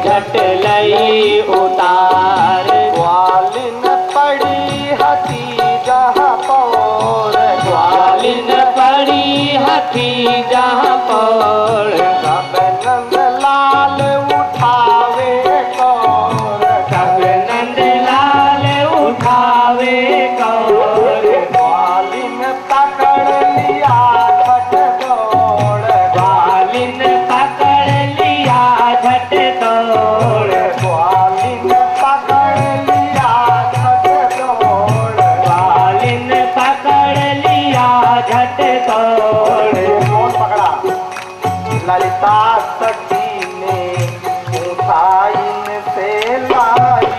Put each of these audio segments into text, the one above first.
झट लई उतार। ग्वालिन पड़ी हथी जहाँ पौर, ग्वालिन पड़ी हथी जहाँ पौर। सब नंद लाल उठावे कौर, सब नंद लाल उठावे कौर। ग्वालिन पकड़ लिया झट दौड़, ग्वालिन पकड़ लिया झट दौड़। ग्वालिन पकड़ लिया झट दौड़। ग्वालिन पकड़ लिया झट दौड़। कौन पकड़ा? ललिता सखी ने उठाइन से लाई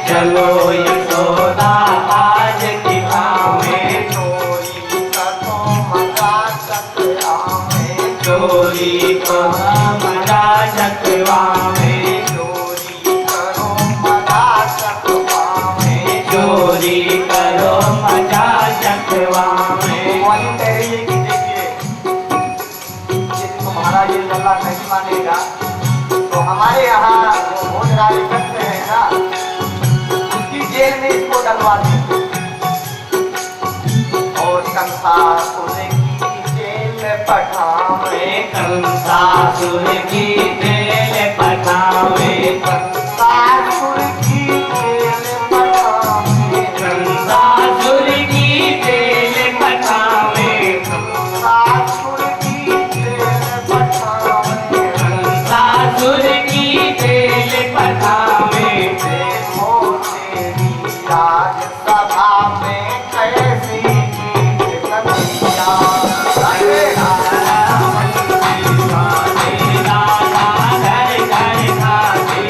चलो यशोदा आज दिखावे। चोरी को मजा चकवावे। चोरी करो मजा चकवावे। तुम्हारा ये लल्ला नहीं मानेगा तो हमारे यहाँ भोजराज करते हैं ना, उसकी जेल में इसको डलवा देंगे। और कंसासुर की जेल पठावे, कंसासुर की जेल पठावे। कंसासुर की जेल पठावे, कंसासुर की जेल पठावे। कंसासुर की जेल पठावे, कंसासुर की जेल पठावे। देखो तेरी राज सभा में कैसी जीत कन्हैया। लाला घर घर खाते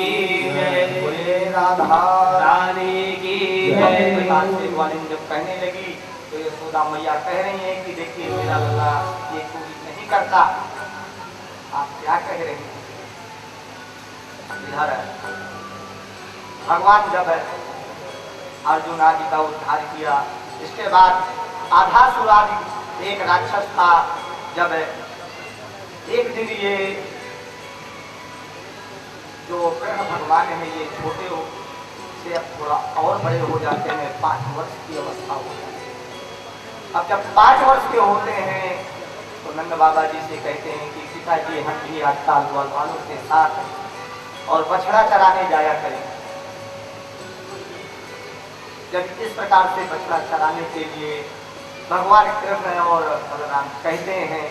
की जय, बोले राधा रानी की इस जय। प्रकार से ग्वालिन जब कहने लगी तो यशोदा मैया कह रही है कि देखिए मेरा लल्ला ये पूरी नहीं करता, आप क्या कह रहे हैं। इधर भगवान जब अर्जुन आदि का उद्धार किया, इसके बाद आधासुर आदि एक राक्षस था, जब एक दिन ये जो कृष्ण भगवान है ये छोटे हो से अब थोड़ा और बड़े हो जाते हैं, 5 वर्ष की अवस्था हो जाती है। अब जब 5 वर्ष के होते हैं तो नंद बाबा जी से कहते हैं कि पिताजी हम भी आजकल ग्वालों के साथ और बछड़ा चराने जाया करें। जब इस प्रकार से बछड़ा चराने के लिए भगवान कृष्ण और बलराम कहते हैं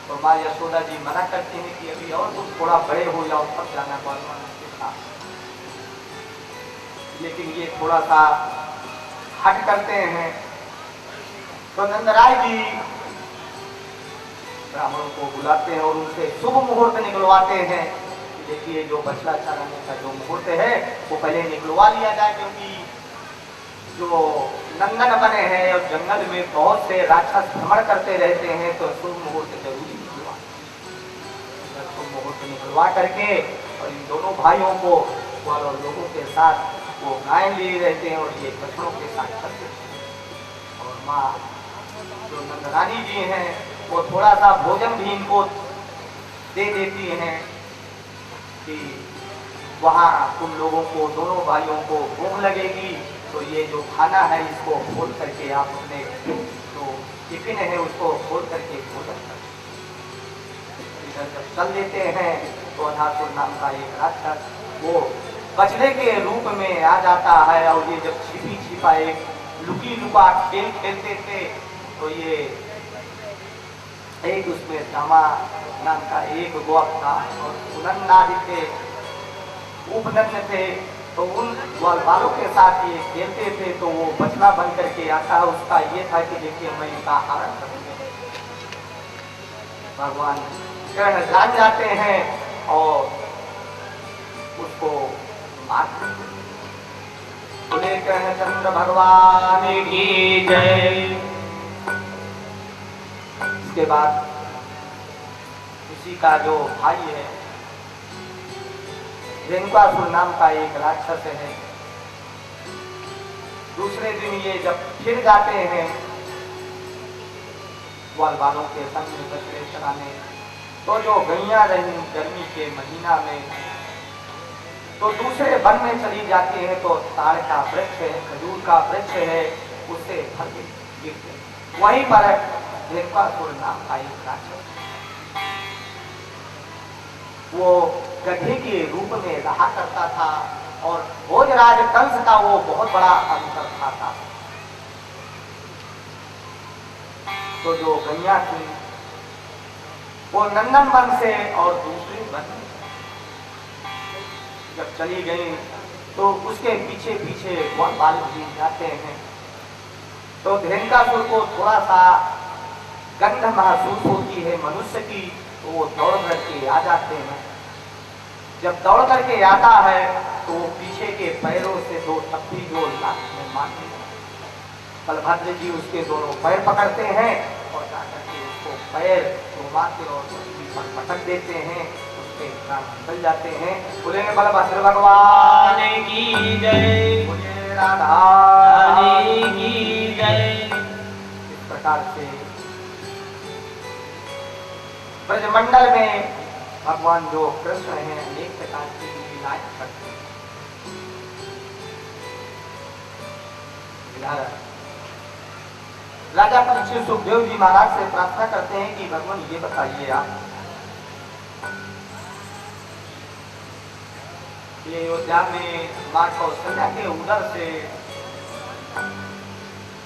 तो माँ यशोदा जी मना करते हैं कि अभी और तुम थोड़ा बड़े हो जाओ तब जाना ग्वालों के साथ। लेकिन ये थोड़ा सा हट करते हैं तो नंदराय जी ब्राह्मणों को बुलाते हैं और उनसे शुभ मुहूर्त निकलवाते हैं कि देखिए जो बछड़ा चराने का जो मुहूर्त है वो पहले निकलवा लिया जाए, क्योंकि जो नंदन बने हैं और जंगल में बहुत से राक्षस भ्रमण करते रहते हैं तो शुभ मुहूर्त जरूरी निकलवा। शुभ मुहूर्त निकलवा करके और इन दोनों भाइयों को और लोगों के साथ वो गाय लिए रहते हैं और ये बछड़ों के साथ करते हैं। और माँ जो नंदरानी जी हैं वो थोड़ा सा भोजन भी इनको दे देती हैं कि वहाँ तुम लोगों को दोनों भाइयों को भूख लगेगी तो ये जो खाना है इसको खोल करके आप अपने जो टिफिन है उसको खोल करके भोजन कर। इधर जब चल देते हैं तो अधासुर नाम का एक राक्षस वो बछड़े के रूप में आ जाता है और ये जब छिपी छिपा एक लुकी लुका खेल खेलते थे तो ये एक उसमें दामा नाम का एक गोप था और सुनन्नादि थे, उपनन्द थे, तो उन बालों के साथ ये खेलते थे। तो वो बछड़ा बन करके आता है, उसका ये था कि देखिए मैं इनका हरण करूंगा। भगवान कृष्ण जान जाते हैं और उसको मार देते हैं। बोले कृष्णचंद्र भगवान की जय। इसके बाद उसी का जो भाई है रेणुकासुर नाम का एक राक्षस है, दूसरे दिन ये जब फिर जाते हैं ग्वाल बालों के संग में बछड़े चराने, तो जो गैया रही गर्मी के महीना में तो दूसरे वन में चली जाती है तो ताड़ का वृक्ष है, खजूर का वृक्ष है, उससे फल गिरते। वहीं पर रेणुकासुर नाम का एक राक्षस वो गधे के रूप में रहा करता था और भोजराज कंस का वो बहुत बड़ा अंतर था। तो जो गैया थी वो नंदन वन से और दूसरे वन में जब चली गई तो उसके पीछे पीछे वन बालक जी जाते हैं। तो रेणुकासुर को थोड़ा सा गंध महसूस होती है मनुष्य की, तो वो दौड़ करके आ जाते हैं। जब दौड़ करके आता है तो वो पीछे के पैरों से 2 थप्पी जो लात में मारते हैं। बलभद्र जी उसके दोनों पैर पकड़ते हैं और जाकर के उसको पैर घुमाते और पृथ्वी पर पटक देते हैं, उसके प्राण निकल जाते हैं। बोले बलभद्र भगवान की जय, बोले राधा रानी की जय। इस प्रकार से ब्रजमंडल में भगवान जो कृष्ण हैं अनेक प्रकार की लीलाएं करते हैं। राजा परीक्षित सुखदेव जी महाराज से प्रार्थना करते हैं कि भगवान ये बताइए आप ये अयोध्या में माँ कौशल्या के उदर से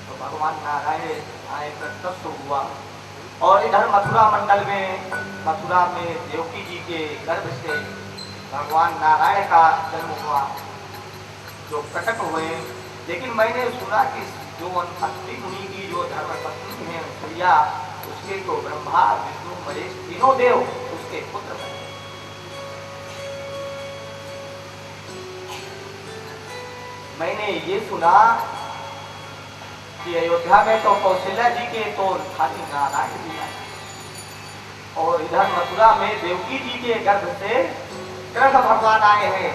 तो भगवान नारायण आए प्रत्यक्ष हुआ और इधर मथुरा मंडल में मथुरा में देवकी जी के गर्भ से भगवान नारायण का जन्म हुआ जो प्रकट हुए। लेकिन मैंने सुना कि जो अत्रि मुनि की जो धर्म पत्नी है प्रिया, उसके तो ब्रह्मा विष्णु महेश तीनों देव उसके पुत्र बने। मैंने ये सुना कि अयोध्या में तो कौशल्या जी के तो खाली नारायण जी आए और इधर मथुरा में देवकी जी के गर्भ से कृष्ण भगवान आए हैं,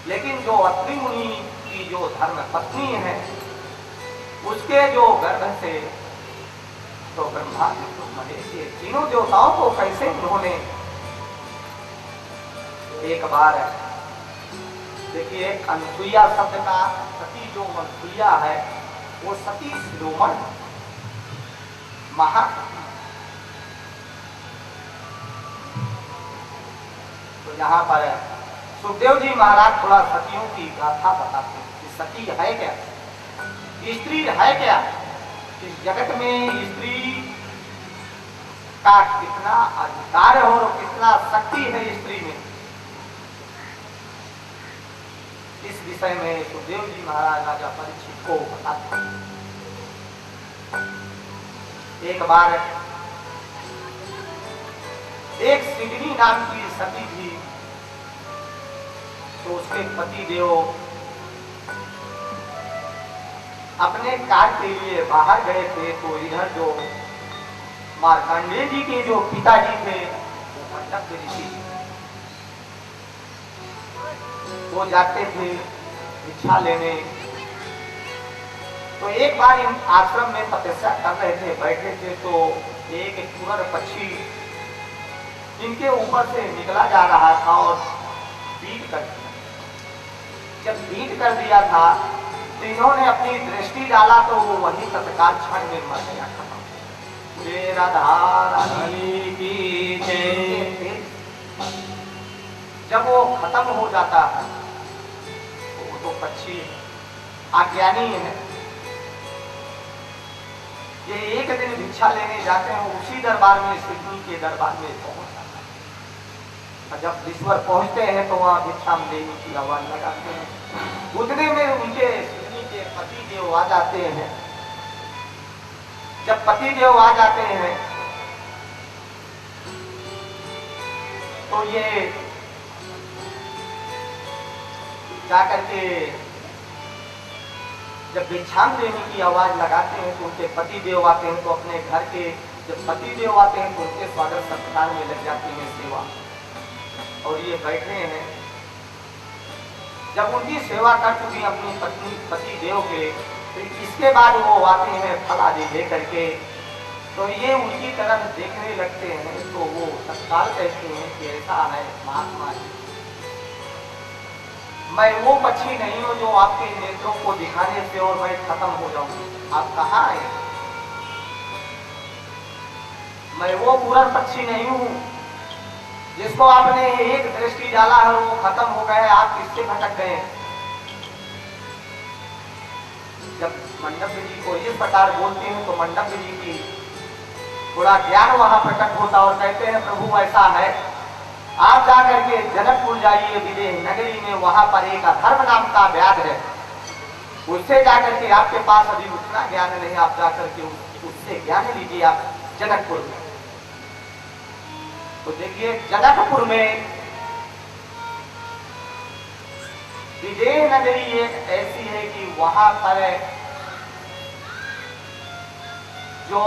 लेकिन जो अत्रि मुनि की जो धर्म पत्नी है उसके जो गर्भ से तो ब्रह्मा विष्णु महेश ये तीनों देवताओं को कैसे उन्होंने एक बार देखिए अनुसुईया शब्द का सती जो अनुसुईया है वो सती शिरोमण महा। तो यहाँ पर सुखदेव जी महाराज थोड़ा सतियों की गाथा बताते हैं कि सती है क्या, स्त्री है क्या, इस जगत में स्त्री का कितना अधिकार है और कितना शक्ति है स्त्री में, इस विषय में सुखदेव जी महाराज राजा परीक्षित को बताते हैं। एक बार एक सिगनी नाम की सती थी, तो उसके पति देव अपने कार्य के लिए बाहर गए थे, तो इधर जो मार्कंडेय जी के जो पिताजी थे वो मंडप ऋषि, वो जाते थे भिक्षा लेने। तो एक बार इन आश्रम में तपस्या कर रहे थे, बैठे थे, तो एक कुरर पक्षी इनके ऊपर से निकला जा रहा था और बीट कर दिया। जब बीट कर दिया था तो इन्होंने अपनी दृष्टि डाला तो वो वही तत्काल क्षण में मर गया, खत्म। जब वो खत्म हो जाता है तो वो तो पक्षी अज्ञानी है, ये एक दिन भिक्षा लेने जाते हैं, उसी दरबार में सिद्धि के दरबार में पहुंच जाता है। और जब ईश्वर पहुंचते हैं तो वहां भिक्षा देने की आवाज लगाते हैं। उतने में उनके पति देव आ जाते हैं। जब पति देव आ जाते हैं तो ये जाकर के जब भिक्षाम देने की आवाज लगाते हैं तो उनके पति देव आते हैं, तो अपने घर के जब पति देव आते हैं तो उनके स्वागत सत्कार में लग जाते हैं सेवा, और ये बैठे हैं। जब उनकी सेवा कर चुकी अपनी पत्नी पति देव के, तो इसके बाद वो आते हैं फल आदि ले करके, तो ये उनकी तरफ देखने लगते हैं, तो वो तत्काल कहते हैं कि ऐसा है महात्मा जी, मैं वो पक्षी नहीं हूं जो आपके नेत्रों को दिखाने से और मैं खत्म हो जाऊं। आप कहाँ आए? मैं वो पूरन पक्षी नहीं हूं जिसको आपने एक दृष्टि डाला है वो खत्म हो गए, आप किससे भटक गए? जब मंडप जी को इस प्रकार बोलते हैं तो मंडप जी की थोड़ा ज्ञान वहां प्रकट होता और कहते हैं प्रभु ऐसा है, आप जाकर के जनकपुर जाइए विदेह नगरी में, वहां पर एक अधर्म नाम का व्याध है, उससे जाकर के आपके पास अभी उतना ज्ञान नहीं, आप जाकर के उससे ज्ञान लीजिए आप जनकपुर में। तो देखिए जनकपुर में विदेह नगरी एक ऐसी है कि वहां पर जो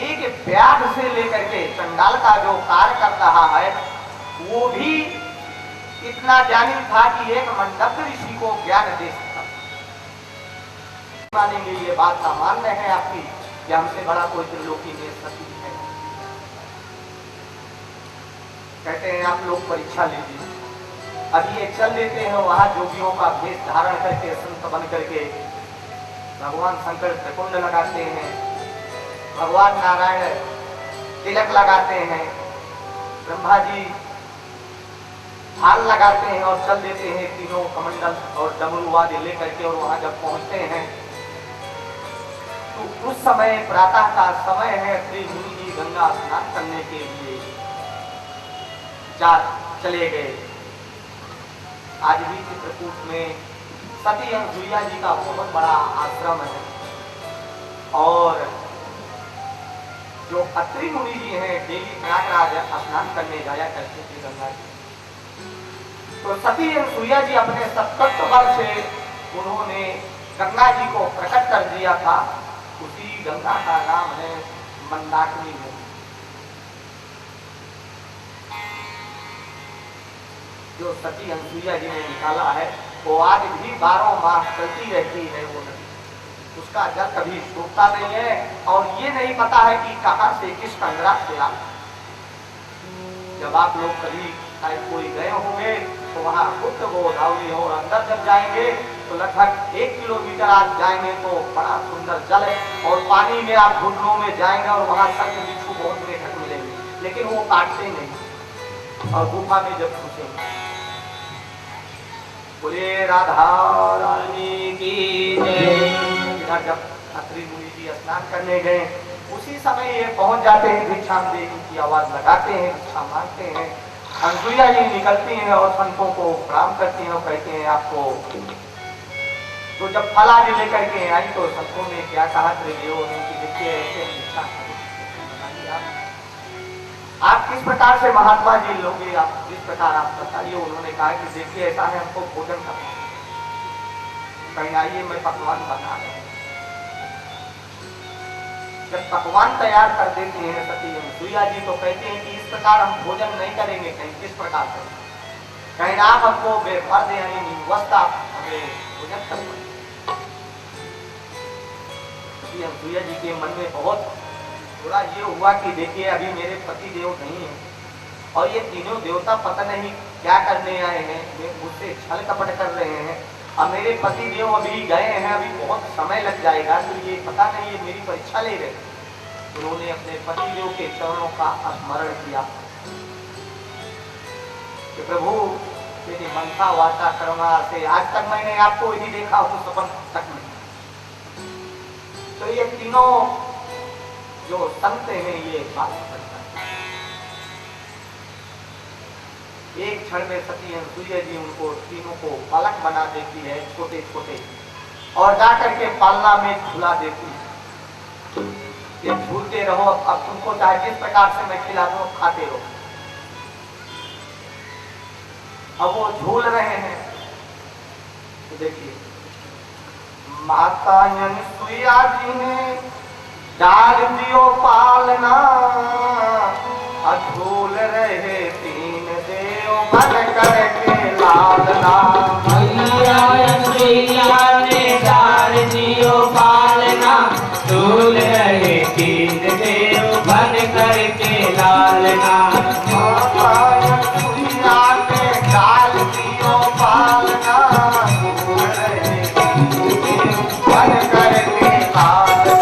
एक व्याध से लेकर के चंडाल का जो कार्य कर रहा है वो भी इतना ज्ञानी था कि एक मंडप ऋषि को ज्ञान दे सकता। मानेंगे ये बात सामान्य है आपकी कि हमसे बड़ा कोई त्रिलोकी में सती है? कहते हैं आप लोग परीक्षा लीजिए। अब ये चल देते हैं वहां जोगियों का भेष धारण करके संत बन करके भगवान शंकर त्रिकुंड लगाते हैं, भगवान नारायण तिलक लगाते हैं, ब्रह्मा जी हाल लगाते हैं और चल देते हैं तीनों कमंडल और डमरू आदि लेकर के, और वहां जब पहुंचते हैं तो उस समय प्रातः का समय है, श्री मुनि जी गंगा स्नान करने के लिए चले गए। आज भी चित्रकूट में सती अनुसुईया जी का बहुत बड़ा आश्रम है, और जो अत्रि मुनि जी हैं डेली प्रयागराज स्नान करने जाया करते थे गंगा जी। तो सती अनुसुईया जी अपने सतत्व बल से उन्होंने गंगा जी को प्रकट कर दिया था, उसी गंगा का नाम है मंदाकिनी नदी। जो सती अनसुईया जी ने निकाला है वो आज भी 12 मास चलती रहती है वो नदी, उसका जल कभी सूखता नहीं है। और ये नहीं पता है कि कहां से किस कंगरा से आ। जब आप लोग कभी शायद कोई गए होंगे तो वहां गुप्त गोदावरी हो, और अंदर जब जाएंगे तो लगभग 1 किलोमीटर आप जाएंगे तो बड़ा सुंदर जल है, और पानी में आप घुटनों में जाएंगे और वहां सर्प बिच्छू बहुत निकट मिलेंगे, लेकिन वो काटते नहीं। और गुफा में जब घुसेंगे, बोले राधा रानी की जय। जब अत्रि मुनि जी स्नान करने गए उसी समय ये पहुंच जाते हैं, भिक्षा देवी की आवाज लगाते हैं, भिक्षा मांगते हैं। अनसुईया जी निकलती हैं और संतों को प्रणाम करती हैं और कहते हैं आपको। तो जब फल आदि लेकर के आई तो संतों ने क्या कहा, देखिए ऐसे भिक्षा आप किस प्रकार से महात्मा जी लोगे, आप किस प्रकार आप बताइए। उन्होंने कहा कि देखिए ऐसा है, हमको भोजन करना, कहीं आइए मैं पकवान बना रहा हूं। जब पकवान तैयार कर देते हैं सती अनसुईया जी तो कहते हैं कि इस प्रकार हम भोजन नहीं करेंगे, कहीं किस प्रकार से, कहीं आप हमको बेभर दे व्यवस्था हमें भोजन करना। सती अनसुईया जी के मन में बहुत थोड़ा ये हुआ कि देखिए अभी मेरे पति देव नहीं है और ये तीनों देवता पता नहीं क्या करने आए हैं, वे मुझसे छल कपट कर रहे हैं, अब मेरे पति देव अभी गए हैं, अभी बहुत समय लग जाएगा, तो ये पता नहीं ये मेरी परीक्षा ले रहे। उन्होंने अपने पति देव के चरणों का स्मरण किया कि प्रभु मेरी मनसा वाचा कर्मा से आज तक मैंने आपको ही देखा हूं, सपन तक नहीं। तो ये तीनों जो संत हैं ये बात करता है। एक क्षण में सती अनसुईया जी उनको तीनों को बालक बना देती है, छोटे छोटे, और जाकर के पालना में झूला देती है। ये झूलते रहो, अब तुमको चाहे जिस प्रकार से मैं खिला दूं खाते रहो। अब वो झूल रहे हैं तो देखिए माता अनसुईया जी ने डाल दियो पालना, झूल रहे तीन देव बन करके लालना। मैया अनसुईया ने डाल दियो पालना, झूल रहे तीन देव बन करके लालना। माता अनसुईया ने डाल दियो पालना, झूल रहे तीन देव बन करके लालना।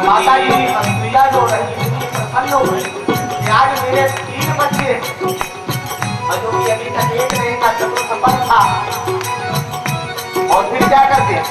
माता जी अनसुईया जो रही प्रसन्न हुई कि आज मेरे 3 बच्चे, और जो कि अभी तक एक नहीं था, चतुर्थ था, और फिर क्या करते हैं